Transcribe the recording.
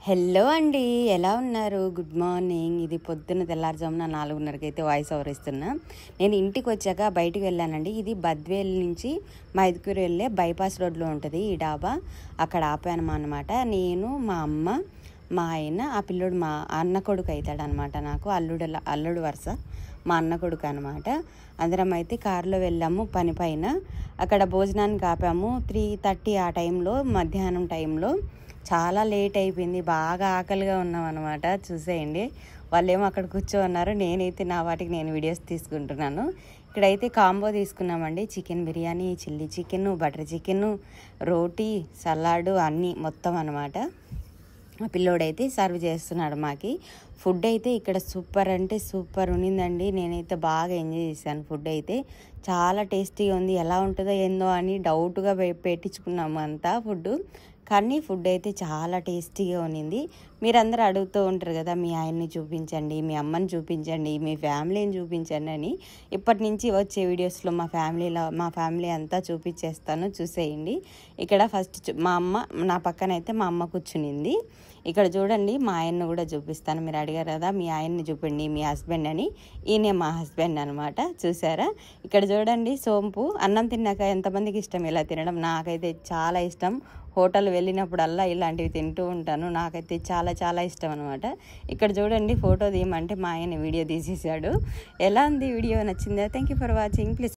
Hello అండి, ఎలా ఉన్నారు? Good morning. ఇది పొద్దున్న తెల్లారుజామున 4:30కి అయితే వాయిస్ ఓవర్ ఇస్తున్నా. నేను ఇంటికి వచ్చాక బయటకు వెళ్ళానండి. ఇది బద్వేల్ నుంచి మైదుకూరు వెళ్ళే బైపాస్ రోడ్లో ఉంటుంది ఈ డాబా. అక్కడ ఆపాను అనమాట. నేను, మా అమ్మ, మా ఆయన, ఆ పిల్లోడు మా అన్న కొడుకు అవుతాడు అనమాట. నాకు అల్లుడు వరుస మా అన్న కొడుకు అనమాట. అందరం అయితే కారులో వెళ్ళాము పని పైన. అక్కడ భోజనానికి ఆపాము 3:30 ఆ టైంలో, మధ్యాహ్నం టైంలో. చాలా లేట్ అయిపోయింది, బాగా ఆకలిగా ఉన్నాం అనమాట. చూసేయండి, వాళ్ళేమో అక్కడ కూర్చోన్నారు, నేనైతే నా వాటికి నేను వీడియోస్ తీసుకుంటున్నాను. ఇక్కడైతే కాంబో తీసుకున్నామండి. Chicken biryani, chilli chicken, butter chicken, రోటీ, సలాడు అన్నీ మొత్తం అనమాట. ఆ పిల్లోడైతే సర్వ్ చేస్తున్నాడు మాకి. ఫుడ్ అయితే ఇక్కడ సూపర్ అంటే సూపర్ ఉన్నిందండి. నేనైతే బాగా ఎంజాయ్ చేశాను. ఫుడ్ అయితే చాలా టేస్టీగా ఉంది. ఎలా ఉంటుందో ఏందో అని డౌట్గా పెట్టించుకున్నాము అంతా ఫుడ్. కానీ ఫుడ్ అయితే చాలా టేస్టీగా ఉన్నింది. మీరందరూ అడుగుతూ ఉంటారు కదా, మీ ఆయన్ని చూపించండి, మీ అమ్మని చూపించండి, మీ ఫ్యామిలీని చూపించండి అని. ఇప్పటి నుంచి వచ్చే వీడియోస్లో మా ఫ్యామిలీ అంతా చూపించేస్తాను, చూసేయండి. ఇక్కడ ఫస్ట్ మా అమ్మ నా పక్కన అయితే మా అమ్మ కూర్చునింది. ఇక్కడ చూడండి, మా ఆయన్ని కూడా చూపిస్తాను. మీరు అడిగారు కదా మీ ఆయన్ని చూపండి, మీ హస్బెండ్ అని. ఈయనే మా హస్బెండ్ అనమాట. చూసారా? ఇక్కడ చూడండి, సోంపు. అన్నం తిన్నాక ఎంతమందికి ఇష్టం ఇలా తినడం? నాకైతే చాలా ఇష్టం. హోటల్ వెళ్ళినప్పుడల్లా ఇలాంటివి తింటూ ఉంటాను. నాకైతే చాలా చాలా ఇష్టం అనమాట. ఇక్కడ చూడండి, ఫోటో తీయమంటే మా ఆయన వీడియో తీసేసాడు. ఎలా ఉంది వీడియో? నచ్చిందా? Thank you for watching. Please